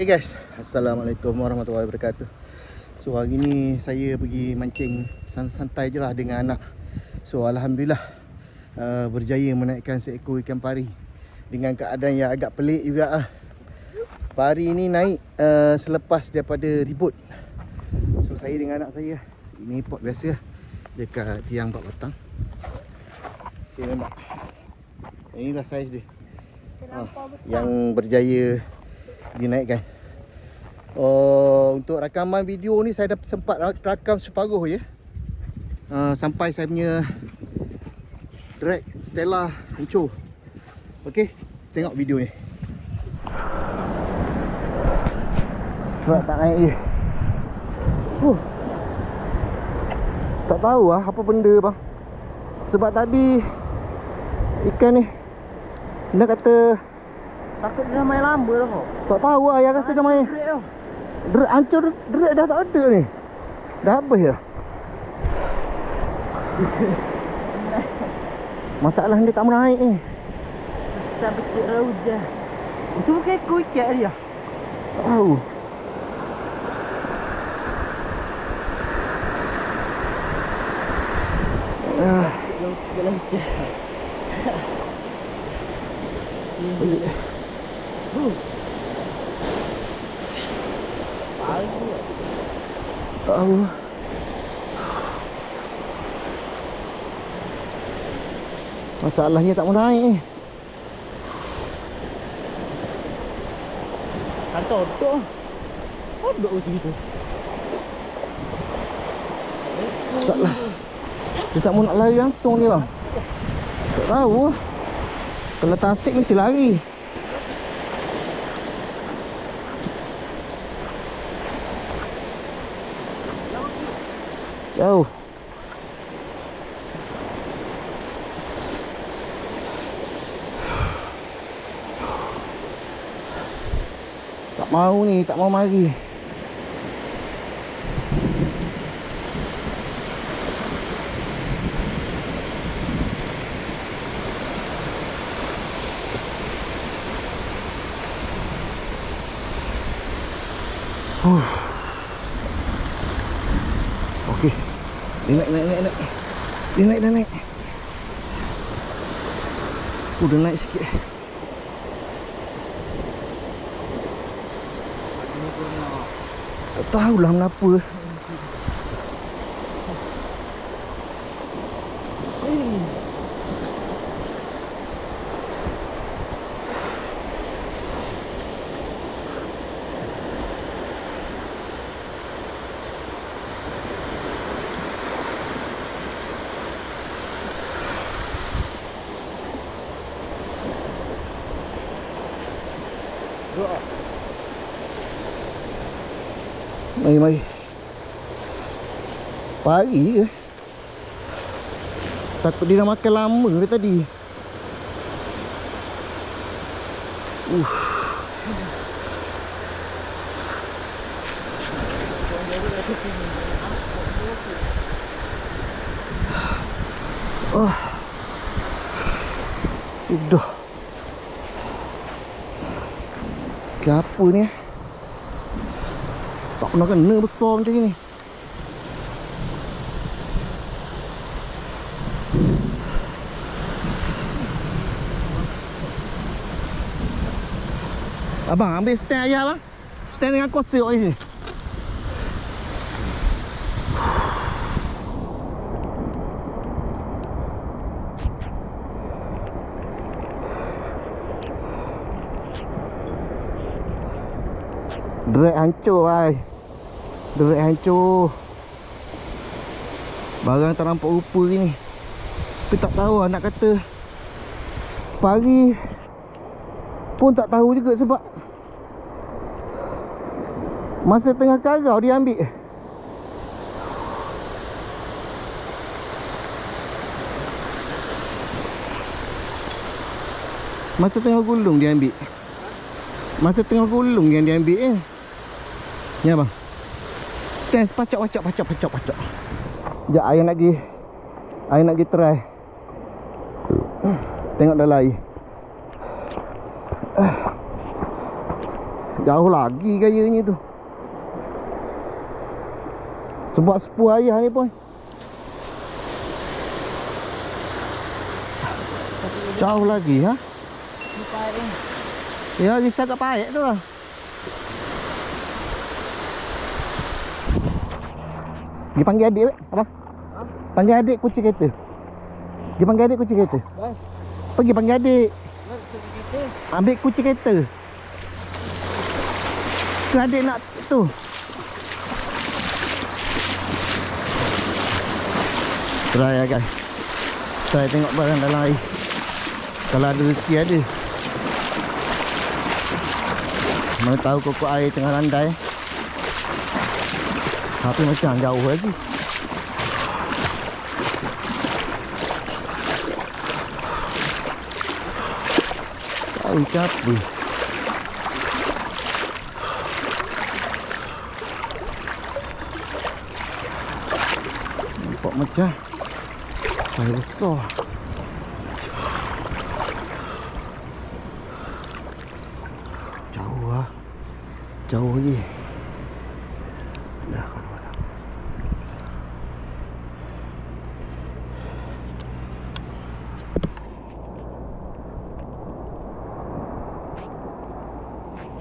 Hey guys, Assalamualaikum warahmatullahi wabarakatuh. So hari ni saya pergi mancing santai je lah dengan anak. So Alhamdulillah berjaya menaikkan seekor ikan pari dengan keadaan yang agak pelik juga lah. Pari ni naik selepas daripada ribut. So saya dengan anak saya, ini pot biasa dekat tiang 4 batang. Okay, nampak. Inilah saiz dia, yang berjaya dinaikkan. Untuk rakaman video ni saya dah sempat rakam separuh je, sampai saya punya drag Stella hancur. Okey, tengok video ni. Drag tak naik je. Tak tahu lah apa benda bang. Sebab tadi ikan ni dia kata takut dia main lamba lah kok. tak tahu lah, yang rasa dia main hancur, drag dah tak ada ni. Dah habis dah. Masalah dia tak mau naik ni. Tak betul lah hujan. Itu bukan ekor ikat dia. Tak tahu. Jalan hujan. Tahu. Masalahnya tak mau naik ni. Kan todok. Todok macam tu. Masalah dia tak mau nak lari langsung dia bang. Tak tahu. Kalau tasik mesti lari. Jauh. Tak mau ni, tak mau mari. Okey. Dia naik. Dia naik. Dah naik sikit. Tak tahulah kenapa. Mari. Pagi ke? Takut dia dah makan lama ke tadi. Sudah. Apa ni? Tak pernah kena besar macam ni. Abang ambil stand ayah bang. Stand dengan kursi kat sini. Drag hancur bhai. Drag hancur. Barang tak nampak rupa ni. Tapi tak tahu lah nak kata. Pari pun tak tahu juga sebab masa tengah karau dia ambil. Masa tengah gulung dia ambil. Masa tengah gulung yang dia ambil Ya bang. Stand pacak. Sekejap ayah nak pergi try. Tengok dah lari. Jauh lagi gayanya tu. Sebab sepuh ayah ni pun. Jauh lagi ha? Ni payah ni. Ya, risau kat payek tu lah. Pergi panggil adik weh. Apa? Ha? Panggil adik kunci kereta. Pergi panggil adik kunci kereta. Bang, Pergi panggil adik. bang sebab kita. Ambil kunci kereta. Ke adik nak tu. Try lah guys. Try tengok barang dalam air. Kalau ada rezeki ada. Mana tahu kokok air tengah landai. Tapi macam jauh lagi. Tahu ikan apa. Nampak macam saya besar. Jauh lah. Jauh lagi. Dah kalau dah.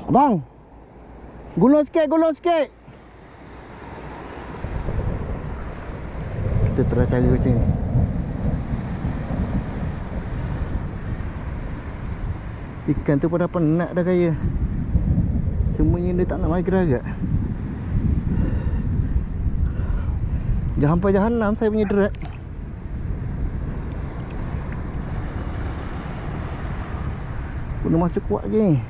Abang. Gulung sikit, gulung sikit. Kita try cari macam ni. Ikan tu pada penat dah kaya. Semuanya dia tak nak mari gerarak. Dah sampai jahanam saya punya derat. Guna masa kuat je ni.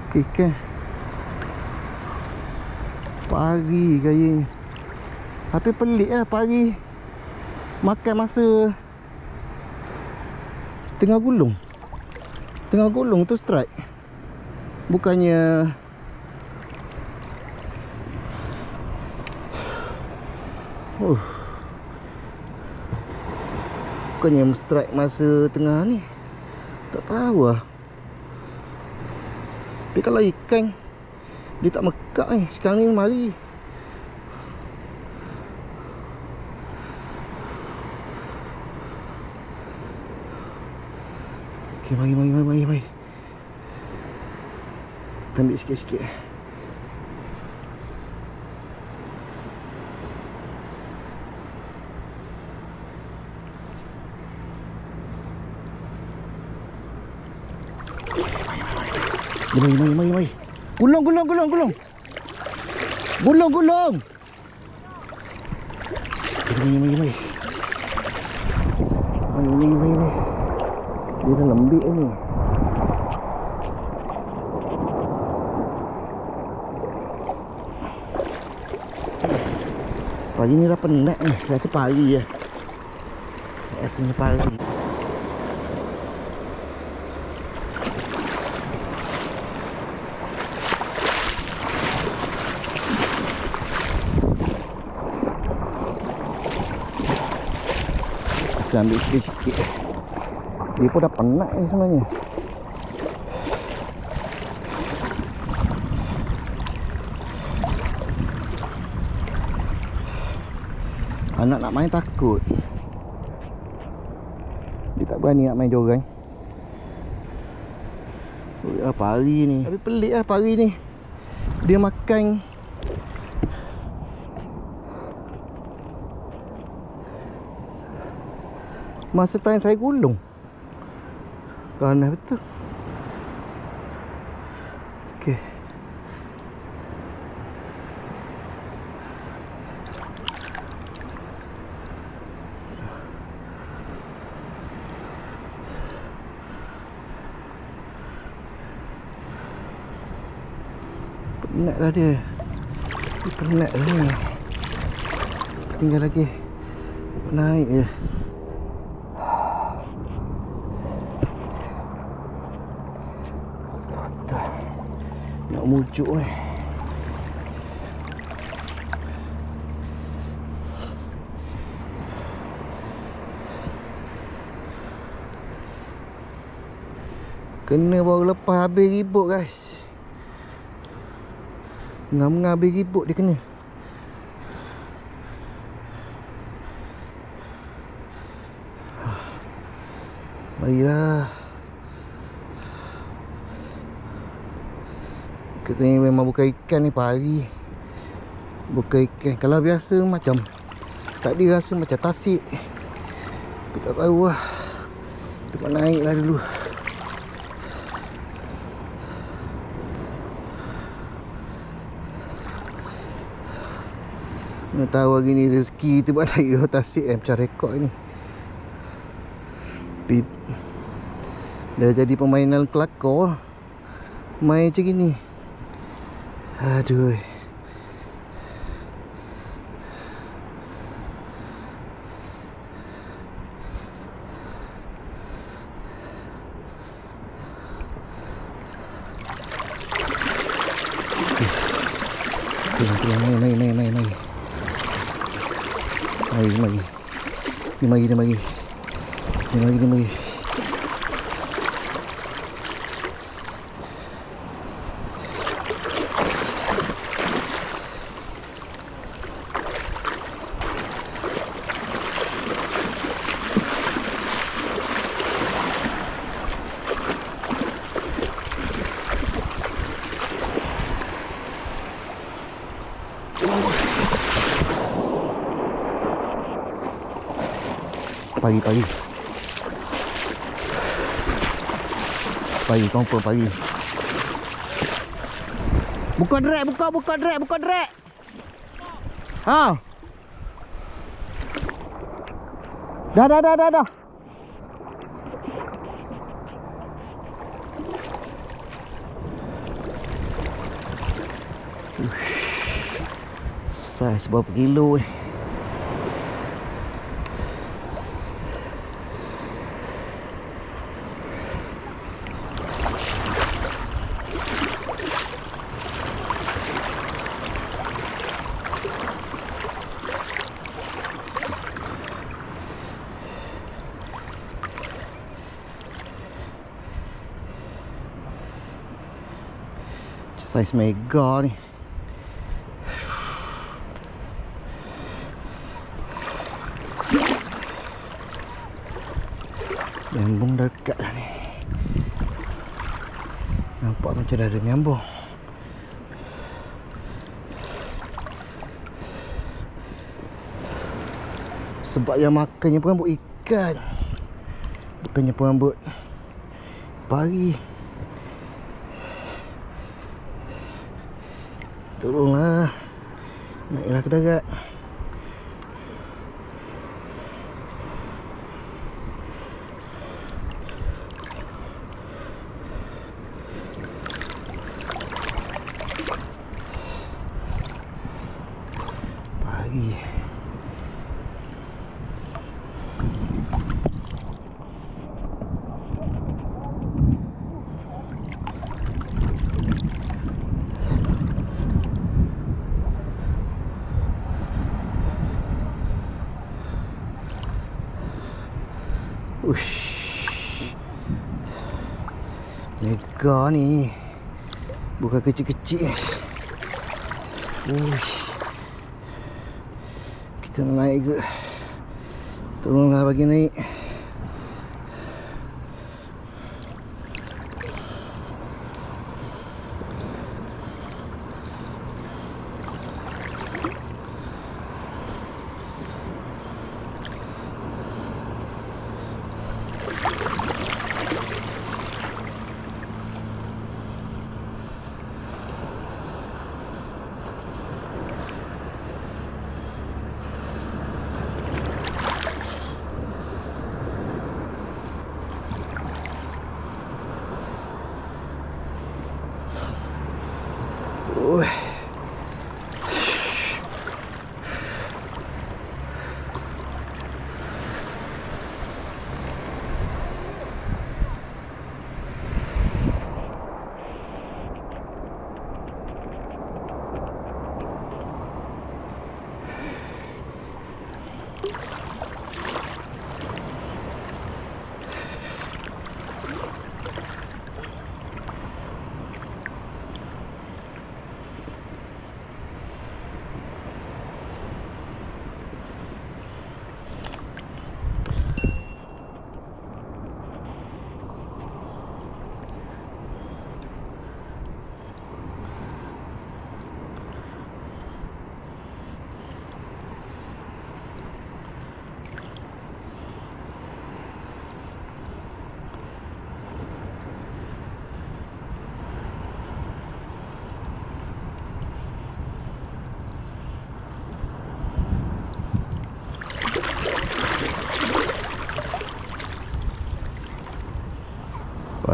Okay, ikan pagi gayanya. Tapi pelik lah pagi makan masa tengah gulung. Tengah gulung tu strike. Bukannya bukannya strike masa tengah ni. Tak tahu lah. Tapi kalau ikan dia tak mekak ni. Sekarang ni mari. Okay, mari. Kita ambil sikit-sikit. Mari. Gulung. Gulung. Mari. Dia dah lembik ni. Pagi ni dah penat ni. Rasa pagi je. Rasanya pagi. Saya ambil sikit-sikit. Dia pun dah penat ni sebenarnya. Anak nak main takut. Dia tak berani nak main jorang. Apa hari ni? Tapi pelik lah pagi ni. Dia makan masa time saya gulung. Ganas betul. Okey. Penat dah dia. Dia penat dah ni. Tinggal lagi naik je. Nak mujuk ni. Kena baru lepas habis ribut guys. Ngam-ngam habis ribut dia kena. Baiklah. Katanya memang bukan ikan ni pari. Bukan ikan. Kalau biasa macam tak dirasa macam tasik. Aku tak tahu lah. Tempat naik lah dulu. Mana tahu hari ni rezeki tempat naik tasik macam rekod ni. Dah jadi permainan kelakar. Main macam gini. Aduh. Mari. Pagi confirm pagi. Buka drag. Ha. Dah. Saiz berapa kilo Saiz mega ni. Nyambung dah dekat dah ni. Nampak macam dah ada nyambung. Sebab yang makannya pun rambut ikan, bukannya pun rambut pari. Tolonglah, naiklah ke darat. Pari. Mega ni. Bukan kecil-kecil. Kita nak naik ke? Tolonglah bagi naik.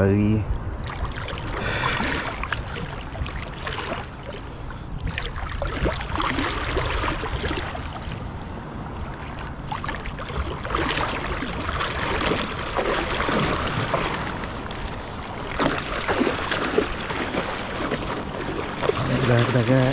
pari. Dah.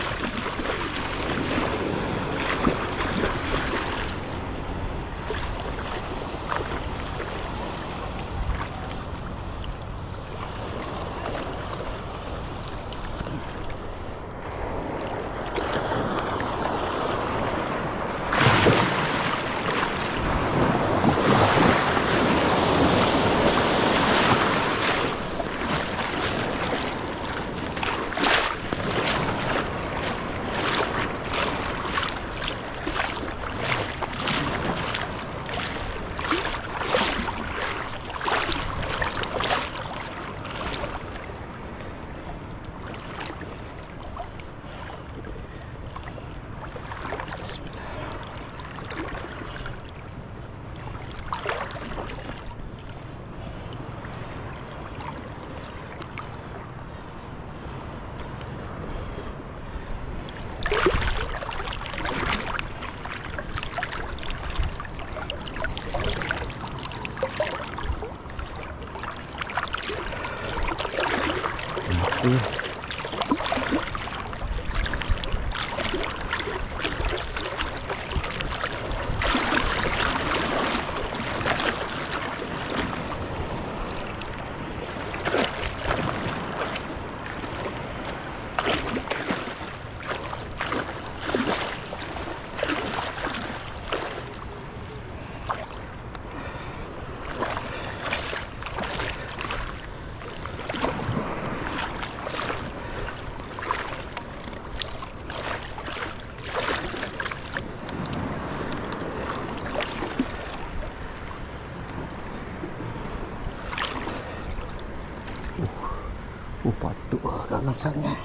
Patut dalam sangat.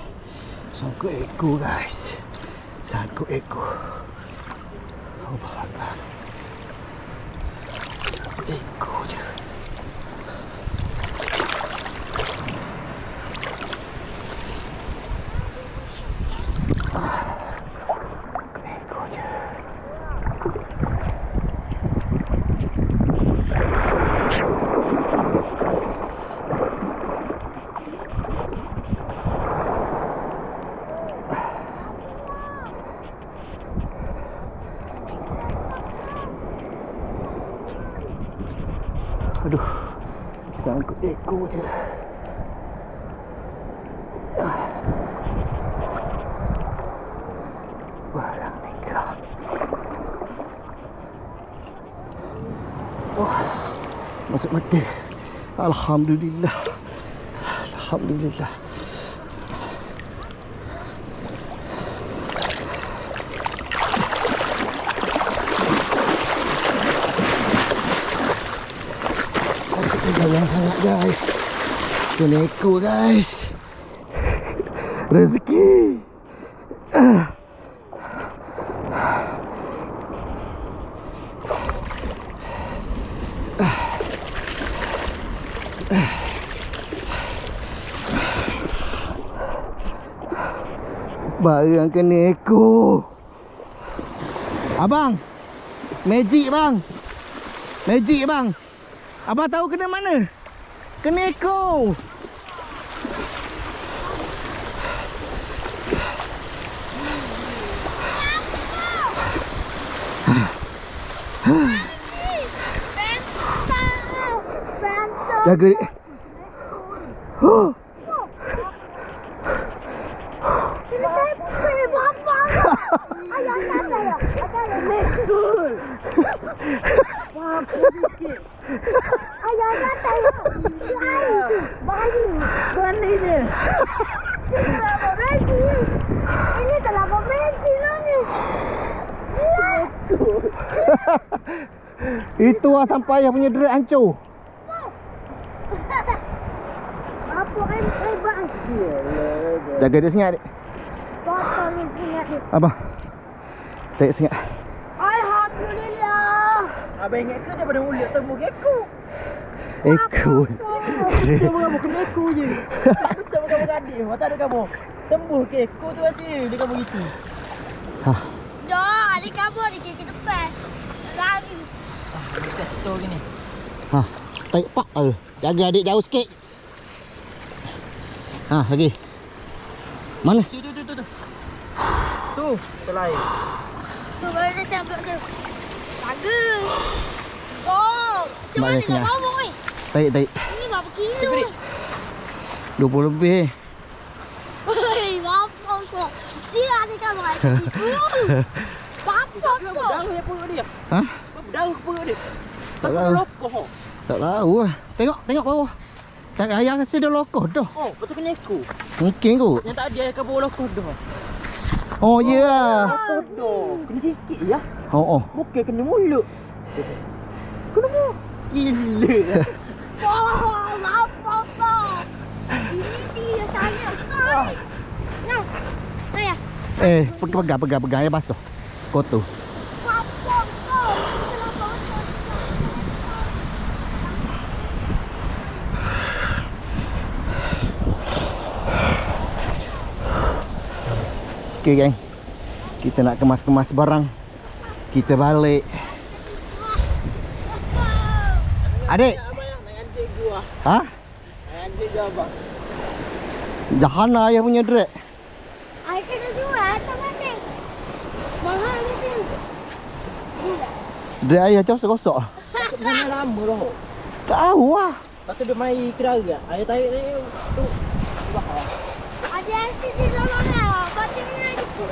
Sangkut ekor guys. Sangkut ekor. Allah Allah. Sangkut ekor je. Sangkut ekor je. Aduh, sangkut ekor je. Barang nikah. Wah, masuk mata. Alhamdulillah. Alhamdulillah. Sayang sangat guys. Kena ekor guys. Rezeki. Barang kena ekor. Abang, magic bang. Magic bang. Abang tahu kena mana? Kena ekor. Jaga dia. Ayah kata ya. Lekul. Wah, sedikit. Ayah kata ya. Bani. Bani dia. Terlalu besi. Ini terlalu besi ni. Lekul. Itu lah sampai ayah punya deret hancur. Apa bang? Jaga dia sengat adik. Bapak ni sengat dia. Abang, tarik sengat. Alhamdulillah. Abang ingat ke daripada mulut temu gekuk? Ekor. Kita berapa kena ekor je. Kita berapa adik. Mata ada kamu. Tembus ke ekor tu asyik dia kamu gitu. Ha. Dah, adik kamu ada ke depan. Lagi. Dekat tu gini. Ha. Tarik pak tu. Jaga adik jauh sikit. Ha, lagi. Mana? Tu. Tu, terlain. Tu baru dah cabut tu. Bagus. Oh, macam mana Bagus, nak ya. bawa oi? Tarik. Ini berapa kilo? Cepat. 20 lebih. Oi, berapa kau? Sia adik kamu ada kilo. Berapa kau? Darah apa dia? Ha? Darah apa dia? Tak tahu. Lokoh. Tak tahu lah. Tengok bawah. Tak ayah rasa dia lokoh dah. Oh, betul kena ekor. Mungkin kot. Yang tak ada air kabur lokoh dah. Oh, ya. Yeah. Lokoh dah. Kena sikit ya. Oh. Bukan kena mulut. Kena mulut. Gila. Oh, berapa kau? Ini serius sangat kau. Nah, saya. Pegang air basuh. Kotor. Berapa kau? Okay, geng. Kita nak kemas-kemas barang. Kita balik. Adik. Abang yang nak anjing gua. Ha? Anjing gua abang. Jahana ayah punya drek. Ai kena jual tak masih. Mahal di sini. Drek ayah gosok-gosok. Mana lama dah. Tak tahu lah. Lepas tu dia main kerara. Ayah tarik tu. Wah. Ada asyik di dalam lah. Batinnya gitu.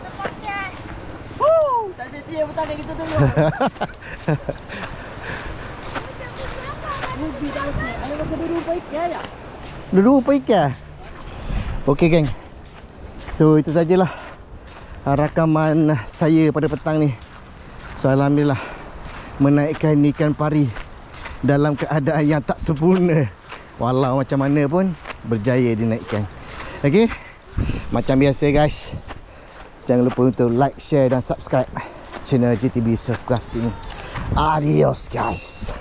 Sepakai. Tak sia-sia bertanding kita dulu. Rubi tak mesti. Ada pakai dulu baik ya. Dulu apa ikan? Okey, geng. So itu sajalah rakaman saya pada petang ni. So alhamdulillah menaikkan ikan pari dalam keadaan yang tak sempurna. Walau macam mana pun berjaya dinaikkan. Okey. Macam biasa guys. Jangan lupa untuk like, share dan subscribe channel JTB Surf Casting. Adios guys.